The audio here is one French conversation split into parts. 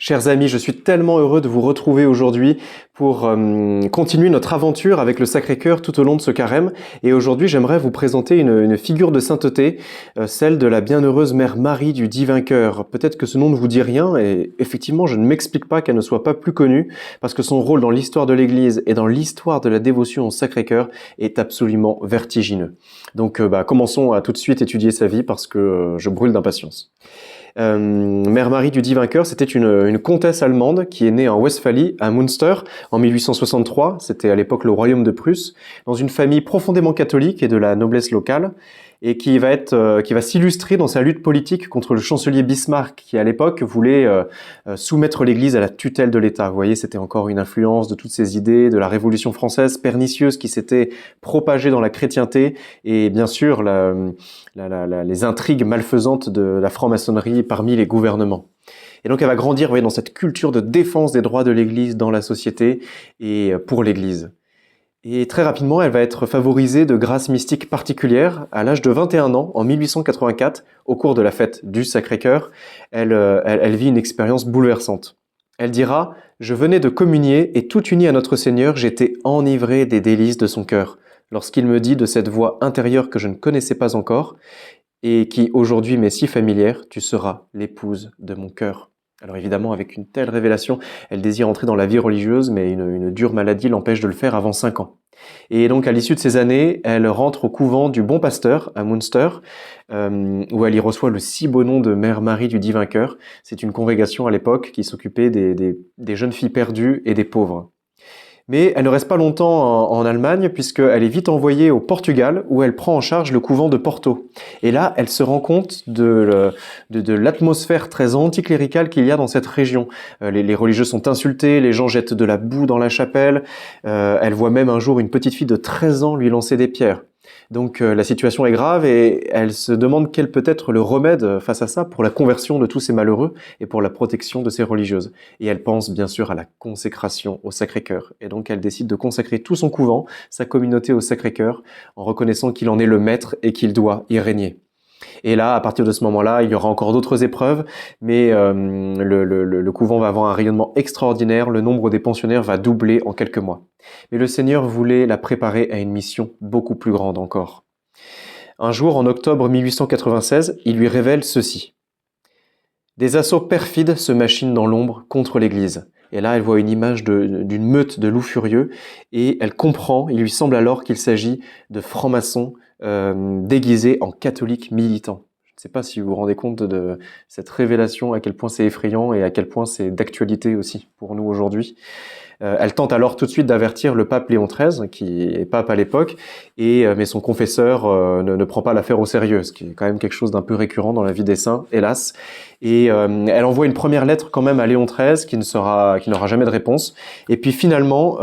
Chers amis, je suis tellement heureux de vous retrouver aujourd'hui pour continuer notre aventure avec le Sacré-Cœur tout au long de ce carême. Et aujourd'hui, j'aimerais vous présenter une figure de sainteté, celle de la bienheureuse Mère Marie du Divin Cœur. Peut-être que ce nom ne vous dit rien, et effectivement, je ne m'explique pas qu'elle ne soit pas plus connue, parce que son rôle dans l'histoire de l'Église et dans l'histoire de la dévotion au Sacré-Cœur est absolument vertigineux. Donc, commençons à tout de suite étudier sa vie, parce que je brûle d'impatience. Mère Marie du Divin Cœur, c'était une comtesse allemande qui est née en Westphalie, à Münster, en 1863. C'était à l'époque le royaume de Prusse, dans une famille profondément catholique et de la noblesse locale, et qui va s'illustrer dans sa lutte politique contre le chancelier Bismarck, qui à l'époque voulait soumettre l'Église à la tutelle de l'État. Vous voyez, c'était encore une influence de toutes ces idées de la Révolution française pernicieuse qui s'était propagée dans la chrétienté, et bien sûr les intrigues malfaisantes de la franc-maçonnerie parmi les gouvernements. Et donc elle va grandir, vous voyez, dans cette culture de défense des droits de l'Église dans la société et pour l'Église. Et très rapidement, elle va être favorisée de grâces mystiques particulières. À l'âge de 21 ans, en 1884, au cours de la fête du Sacré-Cœur, elle vit une expérience bouleversante. Elle dira « Je venais de communier et tout uni à notre Seigneur, j'étais enivrée des délices de son cœur. Lorsqu'il me dit de cette voix intérieure que je ne connaissais pas encore et qui aujourd'hui m'est si familière, tu seras l'épouse de mon cœur. » Alors évidemment, avec une telle révélation, elle désire entrer dans la vie religieuse, mais une dure maladie l'empêche de le faire avant 5 ans. Et donc, à l'issue de ces années, elle rentre au couvent du Bon Pasteur, à Münster, où elle y reçoit le si beau nom de Mère Marie du Divin Cœur. C'est une congrégation à l'époque qui s'occupait des jeunes filles perdues et des pauvres. Mais elle ne reste pas longtemps en Allemagne, puisqu'elle est vite envoyée au Portugal, où elle prend en charge le couvent de Porto. Et là, elle se rend compte de l'atmosphère très anticléricale qu'il y a dans cette région. Les religieux sont insultés, les gens jettent de la boue dans la chapelle. Elle voit même un jour une petite fille de 13 ans lui lancer des pierres. Donc la situation est grave et elle se demande quel peut être le remède face à ça pour la conversion de tous ces malheureux et pour la protection de ces religieuses. Et elle pense bien sûr à la consécration au Sacré-Cœur. Et donc elle décide de consacrer tout son couvent, sa communauté au Sacré-Cœur, en reconnaissant qu'il en est le maître et qu'il doit y régner. Et là, à partir de ce moment-là, il y aura encore d'autres épreuves, mais le couvent va avoir un rayonnement extraordinaire, le nombre des pensionnaires va doubler en quelques mois. Mais le Seigneur voulait la préparer à une mission beaucoup plus grande encore. Un jour, en octobre 1896, il lui révèle ceci. Des assauts perfides se machinent dans l'ombre contre l'Église. Et là, elle voit une image d'une meute de loups furieux et elle comprend, il lui semble alors qu'il s'agit de francs-maçons déguisés en catholiques militants. Je ne sais pas si vous vous rendez compte de cette révélation, à quel point c'est effrayant et à quel point c'est d'actualité aussi pour nous aujourd'hui. Elle tente alors tout de suite d'avertir le pape Léon XIII, qui est pape à l'époque, mais son confesseur ne prend pas l'affaire au sérieux, ce qui est quand même quelque chose d'un peu récurrent dans la vie des saints, hélas. Et elle envoie une première lettre quand même à Léon XIII qui n'aura jamais de réponse. Et puis finalement,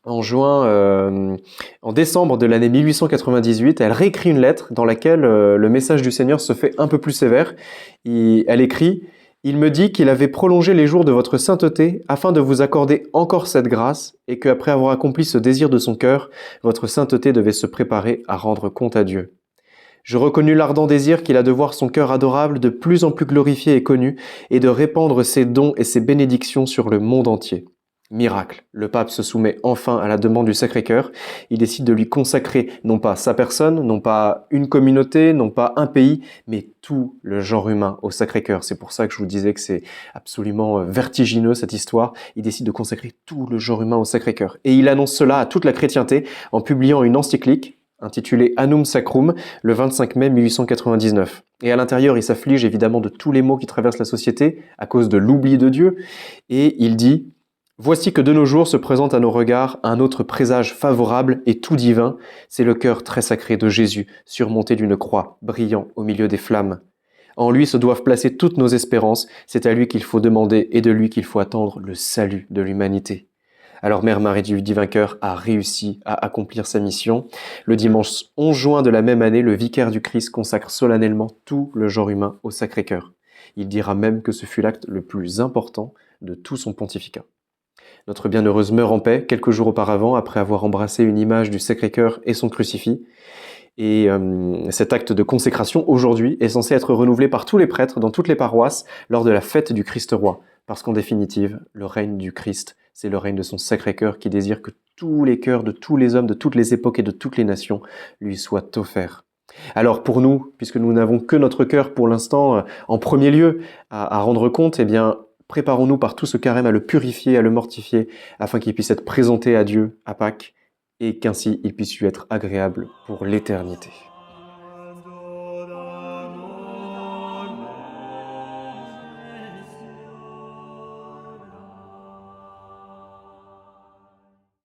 en décembre de l'année 1898, elle réécrit une lettre dans laquelle le message du Seigneur se fait un peu plus sévère. Elle écrit « Il me dit qu'il avait prolongé les jours de votre sainteté afin de vous accorder encore cette grâce et qu'après avoir accompli ce désir de son cœur, votre sainteté devait se préparer à rendre compte à Dieu. Je reconnus l'ardent désir qu'il a de voir son cœur adorable de plus en plus glorifié et connu et de répandre ses dons et ses bénédictions sur le monde entier. » Miracle, le pape se soumet enfin à la demande du Sacré-Cœur. Il décide de lui consacrer non pas sa personne, non pas une communauté, non pas un pays, mais tout le genre humain au Sacré-Cœur. C'est pour ça que je vous disais que c'est absolument vertigineux cette histoire. Il décide de consacrer tout le genre humain au Sacré-Cœur. Et il annonce cela à toute la chrétienté en publiant une encyclique intitulée Annum Sacrum le 25 mai 1899. Et à l'intérieur, il s'afflige évidemment de tous les maux qui traversent la société à cause de l'oubli de Dieu. Et il dit « Voici que de nos jours se présente à nos regards un autre présage favorable et tout divin, c'est le cœur très sacré de Jésus, surmonté d'une croix, brillant au milieu des flammes. En lui se doivent placer toutes nos espérances, c'est à lui qu'il faut demander et de lui qu'il faut attendre le salut de l'humanité. » Alors Mère Marie du Divin Cœur a réussi à accomplir sa mission. Le dimanche 11 juin de la même année, le vicaire du Christ consacre solennellement tout le genre humain au Sacré-Cœur. Il dira même que ce fut l'acte le plus important de tout son pontificat. Notre bienheureuse meurt en paix quelques jours auparavant, après avoir embrassé une image du Sacré-Cœur et son crucifix. Et cet acte de consécration, aujourd'hui, est censé être renouvelé par tous les prêtres dans toutes les paroisses lors de la fête du Christ Roi. Parce qu'en définitive, le règne du Christ, c'est le règne de son Sacré-Cœur qui désire que tous les cœurs de tous les hommes, de toutes les époques et de toutes les nations lui soient offerts. Alors pour nous, puisque nous n'avons que notre cœur pour l'instant en premier lieu à rendre compte, eh bien préparons-nous par tout ce carême à le purifier, à le mortifier, afin qu'il puisse être présenté à Dieu à Pâques et qu'ainsi il puisse lui être agréable pour l'éternité.